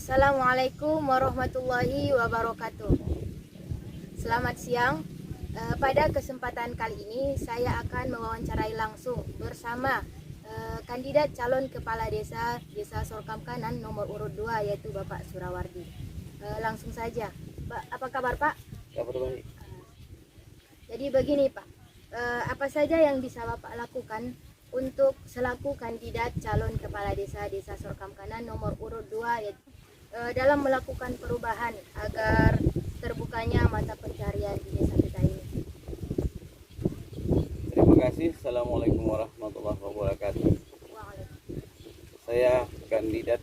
Assalamualaikum warahmatullahi wabarakatuh. Selamat siang. Pada kesempatan kali ini saya akan mewawancarai langsung bersama kandidat calon kepala desa Sorkam Kanan nomor urut 2, yaitu Bapak Surawardi. Langsung saja, Pak, apa kabar Pak? Kabar baik. Jadi begini Pak, apa saja yang bisa Bapak lakukan untuk selaku kandidat calon kepala desa Sorkam Kanan nomor urut 2, yaitu dalam melakukan perubahan agar terbukanya mata pencarian di desa kita ini. Terima kasih. Assalamualaikum warahmatullahi wabarakatuh. Saya kandidat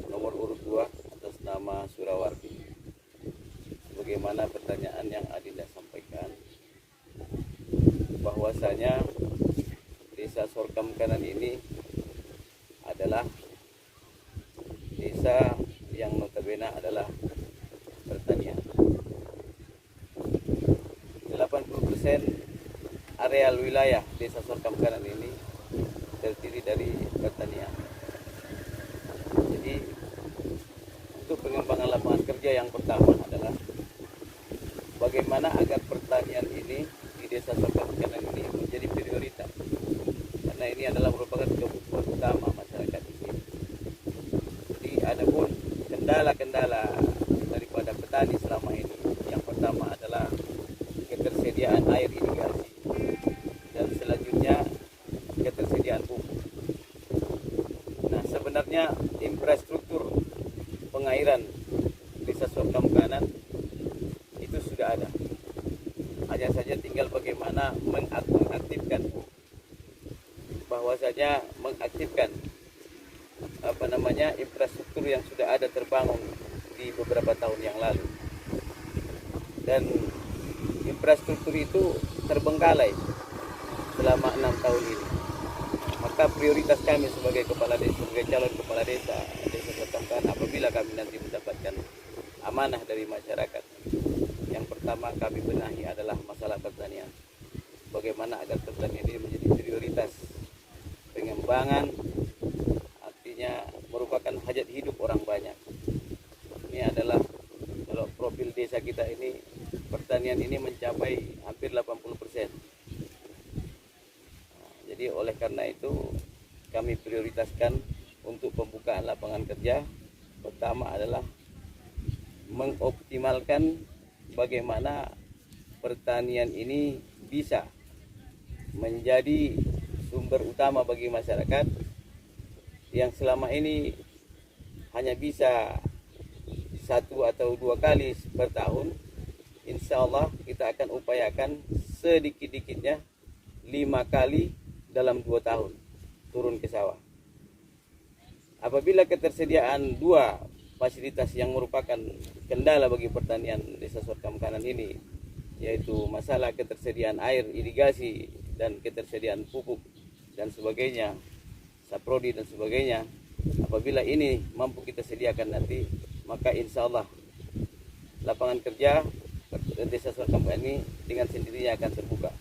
nomor urut 2 atas nama Surawardi. Sebagaimana pertanyaan yang Adinda sampaikan, bahwasanya desa Sorkam Kanan ini adalah desa yang notabene adalah pertanian. 80% areal wilayah desa Sorkam Kanan ini terdiri dari pertanian. Jadi untuk pengembangan lapangan kerja yang pertama adalah bagaimana agar pertanian ini di desa Sorkam Kanan ini menjadi prioritas, karena ini adalah merupakan kebutuhan utama masyarakat di sini. Jadi ada pun kendala-kendala daripada petani selama ini. Yang pertama adalah ketersediaan air irigasi, dan selanjutnya ketersediaan pupuk. Nah, sebenarnya infrastruktur pengairan desa Sorkam Kanan itu sudah ada. Hanya saja tinggal bagaimana mengaktifkan, bahwasanya mengaktifkan infrastruktur yang sudah ada terbangun di beberapa tahun yang lalu. Dan infrastruktur itu terbengkalai selama 6 tahun ini. Maka prioritas kami sebagai calon kepala desa Sorkam Kanan, apabila kami nanti mendapatkan amanah dari masyarakat, yang pertama kami benahi adalah masalah pertanian. Bagaimana agar pertanian ini menjadi prioritas pengembangan, artinya merupakan hajat hidup orang banyak. Ini adalah, kalau profil desa kita ini, pertanian ini mencapai hampir 80%. Jadi oleh karena itu kami prioritaskan untuk pembukaan lapangan kerja. Pertama adalah mengoptimalkan bagaimana pertanian ini bisa menjadi sumber utama bagi masyarakat yang selama ini hanya bisa 1 atau 2 kali per tahun. Insya Allah kita akan upayakan sedikit-dikitnya 5 kali dalam 2 tahun turun ke sawah. Apabila ketersediaan 2 fasilitas yang merupakan kendala bagi pertanian desa Sorkam Kanan ini, yaitu masalah ketersediaan air irigasi dan ketersediaan pupuk dan sebagainya, saprodi dan sebagainya, apabila ini mampu kita sediakan nanti, maka insya Allah lapangan kerja desa Sorkam Kanan ini dengan sendirinya akan terbuka.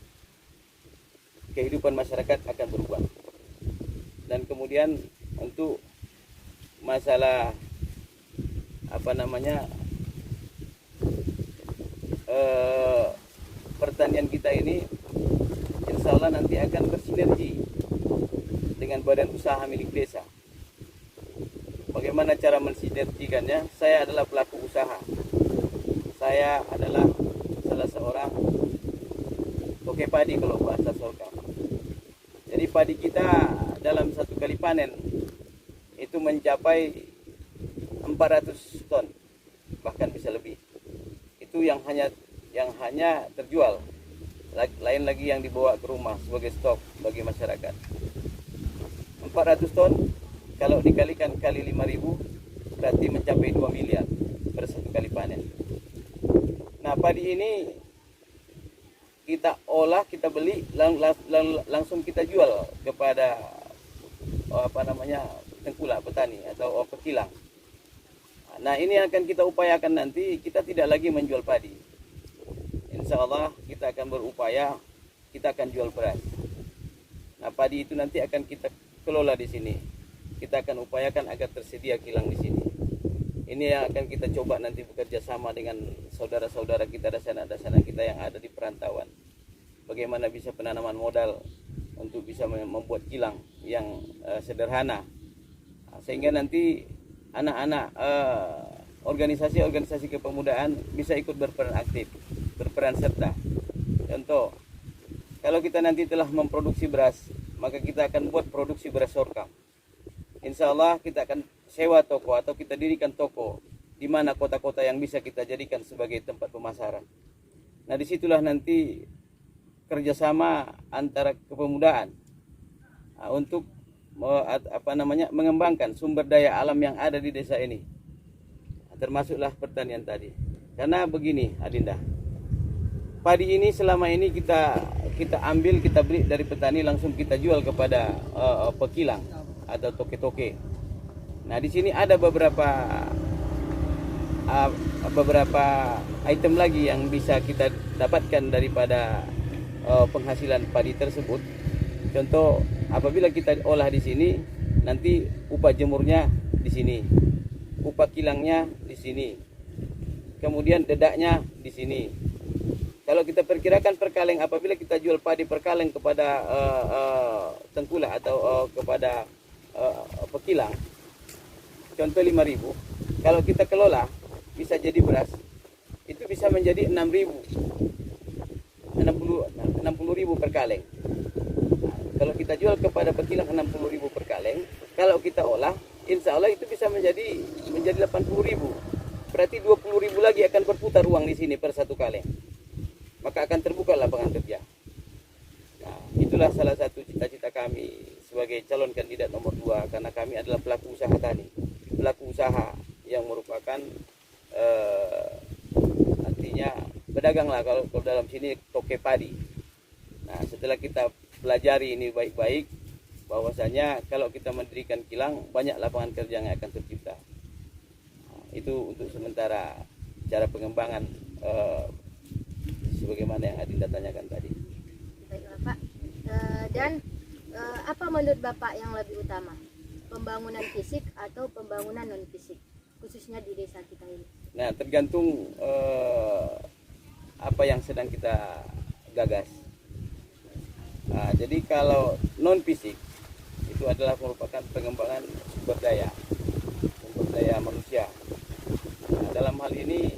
Kehidupan masyarakat akan berubah. Dan kemudian untuk masalah pertanian kita ini, insya Allah nanti akan bersinergi dengan badan usaha milik desa. Bagaimana cara mensinergikannya? Saya adalah pelaku usaha. Saya adalah salah seorang toke padi kalau bahasa Sorkam. Jadi padi kita dalam 1 kali panen itu mencapai 400 ton, bahkan bisa lebih. Itu yang hanya terjual. Lain lagi yang dibawa ke rumah sebagai stok bagi masyarakat. 400 ton kalau dikalikan kali 5.000 berarti mencapai 2 miliar per 1 kali panen. Nah, padi ini kita olah, kita beli, langsung kita jual kepada tengkulak petani atau pekilang. Nah, ini akan kita upayakan nanti, kita tidak lagi menjual padi. Insya Allah kita akan berupaya, kita akan jual beras. Nah, padi itu nanti akan kita kelola di sini. Kita akan upayakan agar tersedia kilang di sini. Ini yang akan kita coba nanti bekerja sama dengan saudara-saudara kita, dasana-dasana kita yang ada di perantauan. Bagaimana bisa penanaman modal untuk bisa membuat kilang yang sederhana, sehingga nanti anak-anak organisasi-organisasi kepemudaan bisa ikut berperan aktif, berperan serta. Contoh, kalau kita nanti telah memproduksi beras, maka kita akan buat produksi beras sorghum. Insya Allah kita akan sewa toko atau kita dirikan toko di mana kota-kota yang bisa kita jadikan sebagai tempat pemasaran. Nah, disitulah nanti kerjasama antara kepemudaan untuk mengembangkan sumber daya alam yang ada di desa ini, termasuklah pertanian tadi. Karena begini Adinda, padi ini selama ini kita ambil, kita beli dari petani, langsung kita jual kepada pekilang atau toke-toke. Nah, di sini ada beberapa item lagi yang bisa kita dapatkan daripada penghasilan padi tersebut. Contoh, apabila kita olah di sini, nanti upah jemurnya di sini, upah kilangnya di sini, kemudian dedaknya di sini. Kalau kita perkirakan per kaleng, apabila kita jual padi per kaleng kepada tengkulak atau kepada pekilang, contoh 5.000, kalau kita kelola bisa jadi beras, itu bisa menjadi 60.000 per kaleng. Nah, kalau kita jual kepada pekilang 60.000 per kaleng, kalau kita olah, insya Allah itu bisa menjadi 80.000. Berarti 20.000 lagi akan berputar uang di sini per satu kaleng. Maka akan terbuka lapangan kerja. Nah, itulah salah satu cita-cita kami sebagai calon kandidat nomor 2, karena kami adalah pelaku usaha tani, pelaku usaha yang merupakan artinya pedagang lah kalau dalam sini toke padi. Nah, setelah kita pelajari ini baik-baik, bahwasanya kalau kita mendirikan kilang, banyak lapangan kerja yang akan tercipta. Nah, itu untuk sementara cara pengembangan sebagaimana yang Adinda tanyakan tadi. Baiklah Pak. Dan apa menurut Bapak yang lebih utama, pembangunan fisik atau pembangunan non fisik, khususnya di desa kita ini? Nah, tergantung apa yang sedang kita gagas. Nah, jadi kalau non fisik itu adalah merupakan pengembangan sumber daya manusia. Nah, dalam hal ini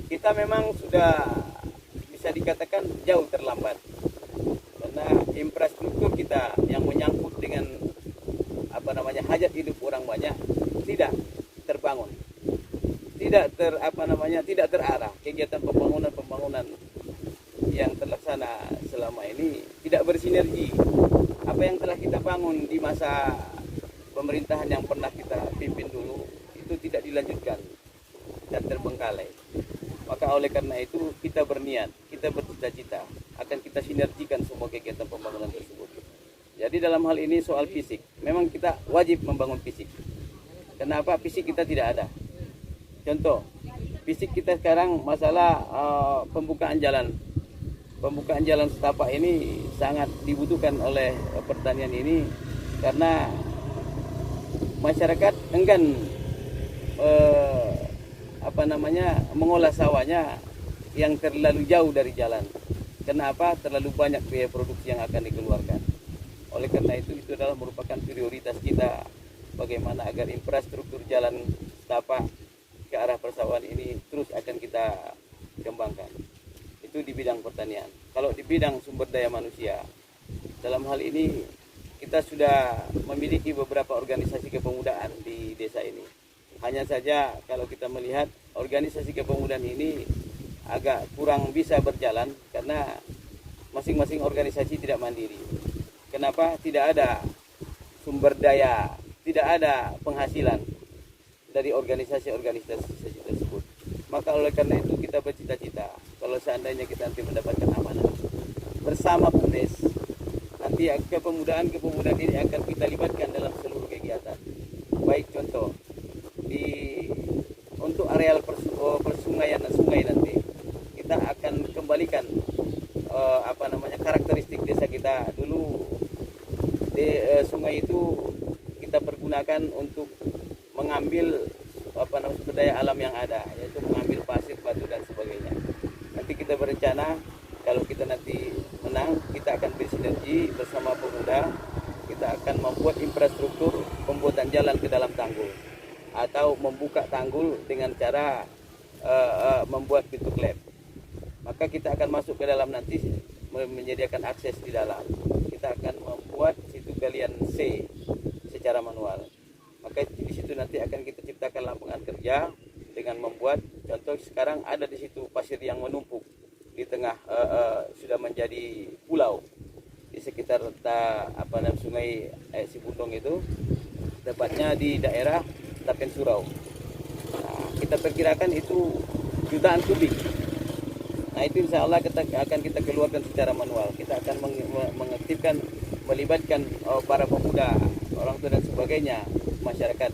kita memang sudah bisa dikatakan jauh terlambat, karena infrastruktur kita yang menyangkut dengan hajat hidup orang banyak tidak terbangun, tidak terarah. Kegiatan pembangunan yang terlaksana selama ini tidak bersinergi. Apa yang telah kita bangun di masa pemerintahan yang pernah kita pimpin dulu itu tidak dilanjutkan dan terbengkalai. Maka oleh karena itu kita berniat, kita bercita-cita akan kita sinergikan semua kegiatan pembangunan tersebut. Jadi dalam hal ini soal fisik, memang kita wajib membangun fisik. Kenapa? Fisik kita tidak ada. Contoh, fisik kita sekarang masalah pembukaan jalan. Pembukaan jalan setapak ini sangat dibutuhkan oleh pertanian ini, karena masyarakat enggan mengolah sawahnya yang terlalu jauh dari jalan. Kenapa? Terlalu banyak biaya produksi yang akan dikeluarkan. Oleh karena itu adalah merupakan prioritas kita, bagaimana agar infrastruktur jalan setapak ke arah persawahan ini terus akan kita kembangkan. Itu di bidang pertanian. Kalau di bidang sumber daya manusia, dalam hal ini kita sudah memiliki beberapa organisasi kepemudaan di desa ini. Hanya saja kalau kita melihat organisasi kepemudaan ini agak kurang bisa berjalan karena masing-masing organisasi tidak mandiri. Kenapa? Tidak ada sumber daya, tidak ada penghasilan dari organisasi-organisasi tersebut. Maka oleh karena itu kita bercita-cita, kalau seandainya kita nanti mendapatkan amanah bersama BUMDes, nanti kepemudaan ini akan kita libatkan dalam seluruh kegiatan. Baik contoh untuk areal persungaian dan sungai, nanti kita akan kembalikan karakteristik desa kita dulu. Sungai itu kita pergunakan untuk mengambil sumber daya alam yang ada, yaitu mengambil pasir, batu dan sebagainya. Nanti kita berencana kalau kita nanti menang, kita akan bersinergi bersama pemuda. Kita akan membuat infrastruktur pembuatan jalan ke dalam tanggul, atau membuka tanggul dengan cara membuat pintu klep. Maka kita akan masuk ke dalam nanti, menyediakan akses di dalam. Kita akan membuat situ galian C secara manual. Maka di situ nanti akan kita ciptakan lapangan kerja dengan membuat, contoh sekarang ada di situ pasir yang menumpuk di tengah, sudah menjadi pulau di sekitar sungai Sibundong itu, tepatnya di daerah Tapen Surau. Nah, kita perkirakan itu jutaan kubik. Nah, itu insya Allah akan kita keluarkan secara manual. Kita akan mengaktifkan, melibatkan para pemuda, orang tua dan sebagainya, masyarakat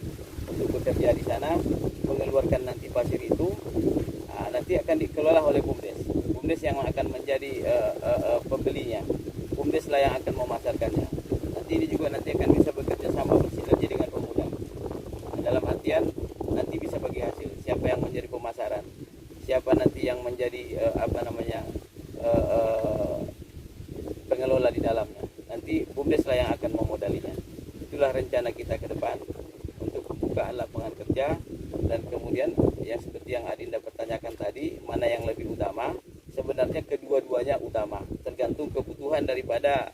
untuk bekerja di sana, mengeluarkan nanti pasir itu. Nanti akan dikelola oleh BUMDes. BUMDes yang akan menjadi pembelinya. BUMDes lah yang akan memasarkannya. Nanti ini juga nanti akan bisa bekerja sama, bersinergi dengan pemuda. Dalam artian nanti bisa bagi hasil. Siapa yang menjadi pemasaran, siapa nanti yang menjadi pengelola di dalamnya. Nanti BUMDes lah yang akan memodalinya. Itulah rencana kita ke depan untuk pembukaan lapangan kerja, dan kemudian yang seperti yang Adinda pertanyakan tadi, mana yang lebih utama? Sebenarnya kedua-duanya utama, tergantung kebutuhan daripada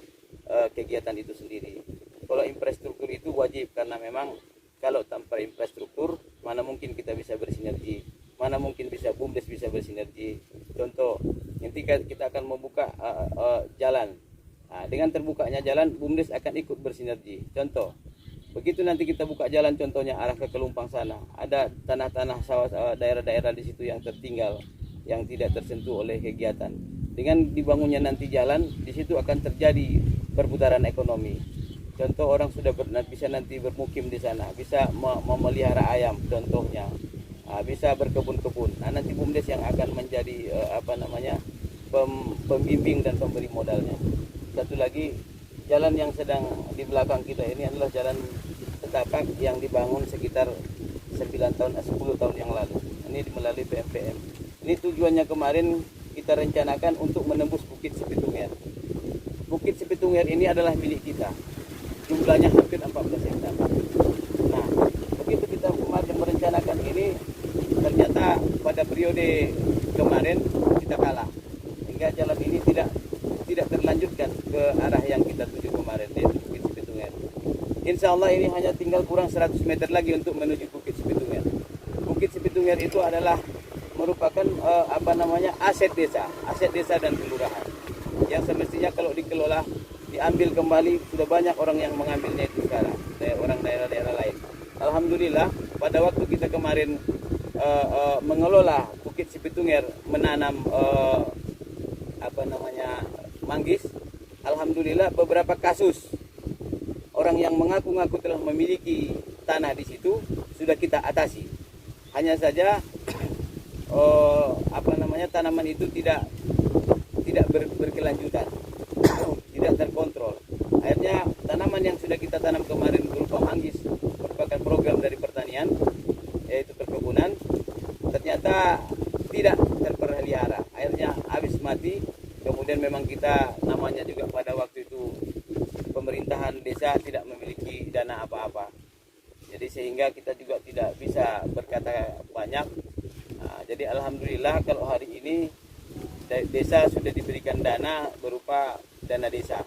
kegiatan itu sendiri. Kalau infrastruktur itu wajib, karena memang kalau tanpa infrastruktur, mana mungkin kita bisa bersinergi, mana mungkin bisa BUMDes bisa bersinergi. Contoh, nanti kita akan membuka jalan. Nah, dengan terbukanya jalan, BUMDes akan ikut bersinergi. Contoh, begitu nanti kita buka jalan, contohnya arah ke Kelumpang sana, ada tanah-tanah sawah, daerah-daerah di situ yang tertinggal, yang tidak tersentuh oleh kegiatan. Dengan dibangunnya nanti jalan, di situ akan terjadi perputaran ekonomi. Contoh, orang sudah bisa nanti bermukim di sana, bisa memelihara ayam, contohnya, bisa berkebun-kebun. Nah, nanti BUMDes yang akan menjadi pembimbing dan pemberi modalnya. Satu lagi, jalan yang sedang di belakang kita ini adalah jalan setapak yang dibangun sekitar 10 tahun yang lalu. Ini melalui PMPM. Ini tujuannya kemarin kita rencanakan untuk menembus Bukit Sepitunger. Bukit Sepitunger ini adalah milik kita. Jumlahnya hampir 14 hektar. Nah, begitu kita kemarin merencanakan ini, ternyata pada periode kemarin kita kalah. Hingga jalan ini tidak terlanjutkan ke arah yang kita tuju kemarin, yaitu Bukit Sepitunger. Insya Allah ini hanya tinggal kurang 100 meter lagi untuk menuju Bukit Sepitunger. Bukit Sepitunger itu adalah merupakan aset desa dan kelurahan, yang semestinya kalau dikelola, diambil kembali. Sudah banyak orang yang mengambilnya itu sekarang, orang daerah-daerah lain. Alhamdulillah, pada waktu kita kemarin mengelola Bukit Sepitunger, menanam manggis, alhamdulillah beberapa kasus orang yang mengaku-ngaku telah memiliki tanah di situ sudah kita atasi. Hanya saja tanaman itu tidak berkelanjutan, tidak terkontrol. Akhirnya tanaman yang sudah kita tanam kemarin berupa manggis, merupakan program dari pertanian, yaitu perkebunan, ternyata tidak terpelihara. Akhirnya habis mati. Kemudian memang kita namanya juga pada waktu itu pemerintahan desa tidak memiliki dana apa-apa. Jadi sehingga kita juga tidak bisa berkata banyak. Nah, jadi alhamdulillah kalau hari ini desa sudah diberikan dana berupa dana desa.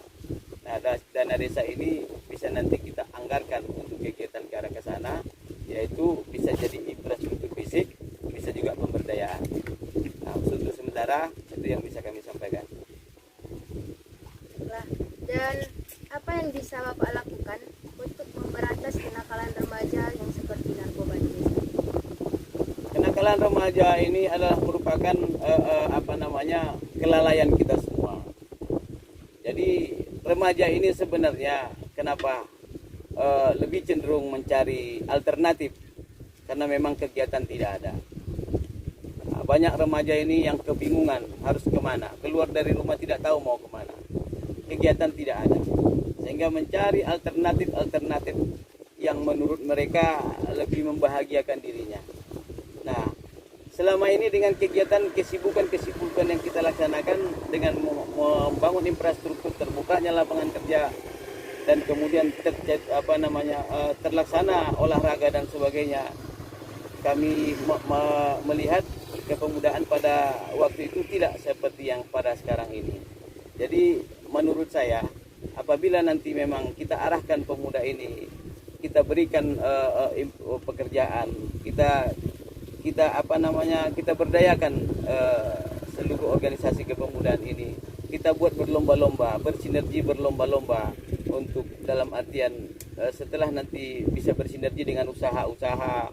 Nah, dana desa ini bisa nanti kita anggarkan untuk kegiatan ke arah ke sana, yaitu bisa jadi infrastruktur fisik, bisa juga pemberdayaan. Nah, untuk sementara itu yang bisa kami sampaikan. Dan apa yang bisa Bapak lakukan untuk memberantas kenakalan remaja yang seperti narkoba di desa? Kenakalan remaja ini adalah merupakan kelalaian kita semua. Jadi remaja ini sebenarnya kenapa lebih cenderung mencari alternatif, karena memang kegiatan tidak ada. Nah, banyak remaja ini yang kebingungan harus kemana, keluar dari rumah tidak tahu mau kemana, kegiatan tidak ada, sehingga mencari alternatif yang menurut mereka lebih membahagiakan dirinya. Nah, selama ini dengan kegiatan kesibukan yang kita laksanakan dengan membangun infrastruktur, terbukanya lapangan kerja, dan kemudian terlaksana olahraga dan sebagainya, kami melihat kepemudaan pada waktu itu tidak seperti yang pada sekarang ini. Jadi menurut saya, apabila nanti memang kita arahkan pemuda ini, kita berikan pekerjaan, kita berdayakan seluruh organisasi kepemudaan ini, kita buat berlomba-lomba, bersinergi berlomba-lomba, untuk dalam artian setelah nanti bisa bersinergi dengan usaha-usaha,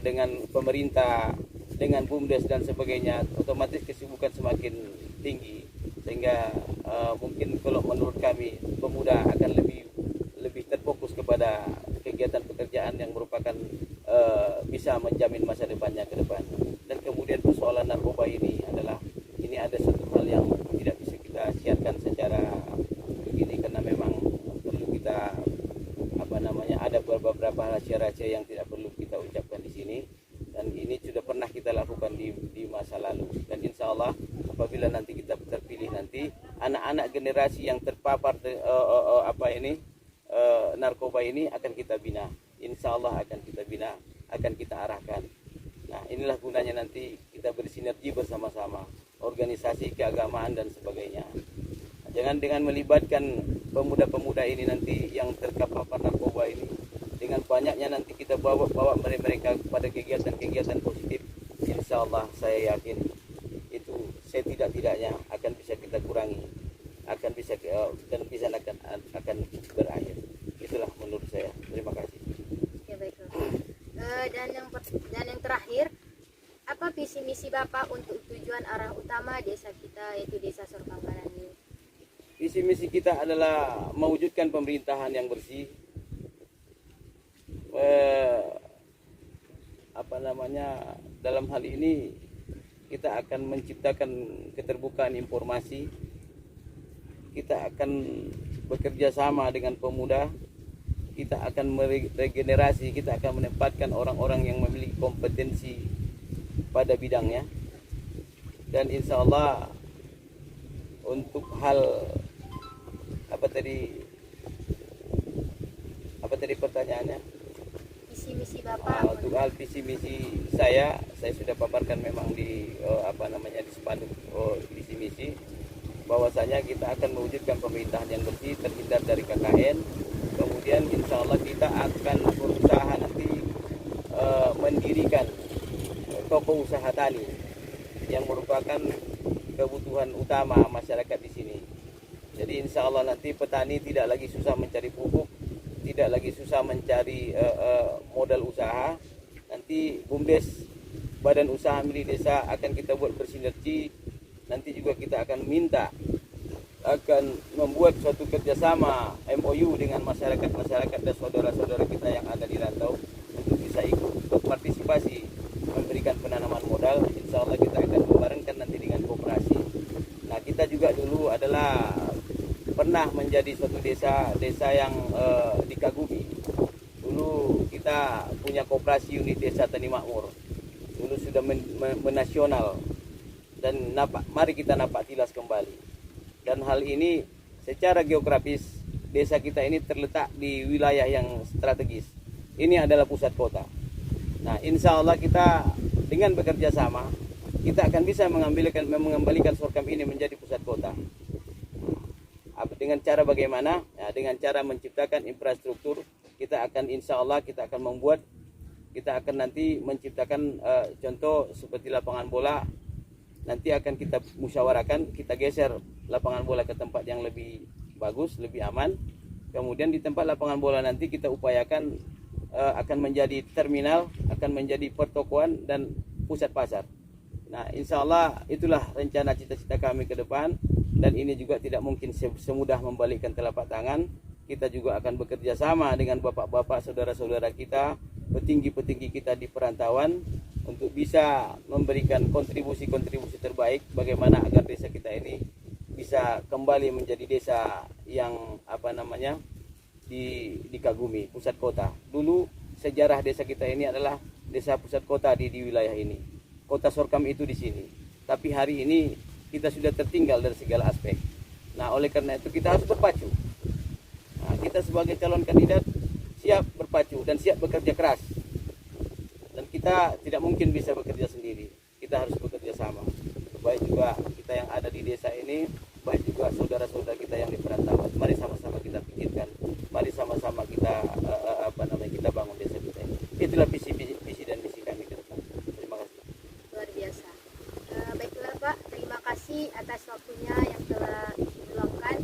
dengan pemerintah, dengan BUMDes dan sebagainya, otomatis kesibukan semakin tinggi, sehingga mungkin kalau menurut kami pemuda akan lebih terfokus kepada kegiatan pekerjaan yang merupakan bisa menjamin masa depannya ke depan. Dan kemudian persoalan narkoba ini ada satu hal yang tidak bisa kita siarkan secara begini, karena memang perlu kita ada beberapa rahasia-rahasia yang tidak perlu kita ucapkan di sini, dan ini sudah pernah kita lakukan di masa lalu. Dan insya Allah apabila nanti kita terpilih, nanti anak-anak generasi yang terpapar narkoba ini akan kita bina, insya Allah akan kita bina, akan kita arahkan. Nah, inilah gunanya nanti kita bersinergi bersama-sama, organisasi keagamaan dan sebagainya. Jangan dengan melibatkan pemuda-pemuda ini nanti yang terpapar narkoba ini, dengan banyaknya nanti kita bawa mereka kepada kegiatan-kegiatan positif, insya Allah saya yakin itu setidak-tidaknya akan bisa kita kurangi, akan bisa akan berakhir. Itulah menurut saya. Terima kasih. Ya, baiklah. Dan yang terakhir, apa visi misi Bapak untuk tujuan arah utama desa kita, yaitu Desa Sorkamanan ini? Visi misi kita adalah mewujudkan pemerintahan yang bersih, dalam hal ini kita akan menciptakan keterbukaan informasi, kita akan bekerja sama dengan pemuda, kita akan meregenerasi, kita akan menempatkan orang-orang yang memiliki kompetensi pada bidangnya, dan insya Allah untuk hal apa tadi pertanyaannya? Visi misi Bapak. Untuk hal visi misi saya sudah paparkan memang di di spanduk visi misi, bahwasanya kita akan mewujudkan pemerintahan yang bersih, terhindar dari KKN. Kemudian insya Allah kita akan berusaha nanti mendirikan toko usaha tani yang merupakan kebutuhan utama masyarakat di sini. Jadi insya Allah nanti petani tidak lagi susah mencari pupuk, tidak lagi susah mencari modal usaha. Nanti BUMDes, badan usaha milik desa, akan kita buat bersinergi. Nanti juga kita akan membuat suatu kerjasama MOU dengan masyarakat dan saudara-saudara kita yang ada di rantau untuk bisa ikut berpartisipasi memberikan penanaman modal. Insya Allah kita akan membarengkan nanti dengan koperasi. Nah, kita juga dulu adalah pernah menjadi suatu desa yang dikagumi. Dulu kita punya koperasi unit desa Tani Makmur. Dulu sudah menasional, dan mari kita napak tilas kembali. Dan hal ini secara geografis desa kita ini terletak di wilayah yang strategis. Ini adalah pusat kota. Nah, insya Allah kita dengan bekerja sama, kita akan bisa mengembalikan Sorkam ini menjadi pusat kota. Dengan cara bagaimana? Ya, dengan cara menciptakan infrastruktur. Kita akan insya Allah kita akan nanti menciptakan contoh seperti lapangan bola. Nanti akan kita musyawarahkan, kita geser lapangan bola ke tempat yang lebih bagus, lebih aman. Kemudian di tempat lapangan bola nanti kita upayakan akan menjadi terminal, akan menjadi pertokoan dan pusat pasar. Nah, insya Allah itulah rencana cita-cita kami ke depan, dan ini juga tidak mungkin semudah membalikkan telapak tangan. Kita juga akan bekerja sama dengan bapak-bapak, saudara-saudara kita, petinggi-petinggi kita di perantauan, untuk bisa memberikan kontribusi-kontribusi terbaik bagaimana agar desa kita ini bisa kembali menjadi desa yang dikagumi, pusat kota. Dulu sejarah desa kita ini adalah desa pusat kota di wilayah ini. Kota Sorkam itu di sini. Tapi hari ini kita sudah tertinggal dari segala aspek. Nah, oleh karena itu kita harus berpacu. Nah, kita sebagai calon kandidat siap berpacu dan siap bekerja keras. Dan kita tidak mungkin bisa bekerja sendiri. Kita harus bekerja sama. Baik juga kita yang ada di desa ini, baik juga saudara-saudara kita yang di perantauan. Mari sama-sama kita pikirkan. Mari sama-sama kita kita bangun desa kita ini. Itulah visi dan misi kami ke depan. Terima kasih. Luar biasa. Baiklah Pak, terima kasih atas waktunya yang telah diluangkan.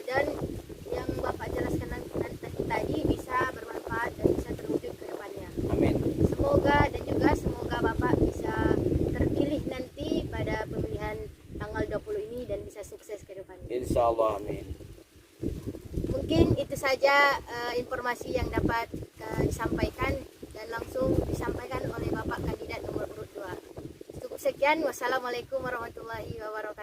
Dan yang Bapak jelaskan tadi bisa bermanfaat dan bisa terwujud ke depannya. Amin. Semoga Bapak bisa terpilih nanti pada pemilihan tanggal 20 ini dan bisa sukses ke depannya. Insya Allah, amin. Mungkin itu saja informasi yang dapat disampaikan dan langsung disampaikan oleh Bapak kandidat nomor urut 2. Cukup sekian. Wassalamualaikum warahmatullahi wabarakatuh.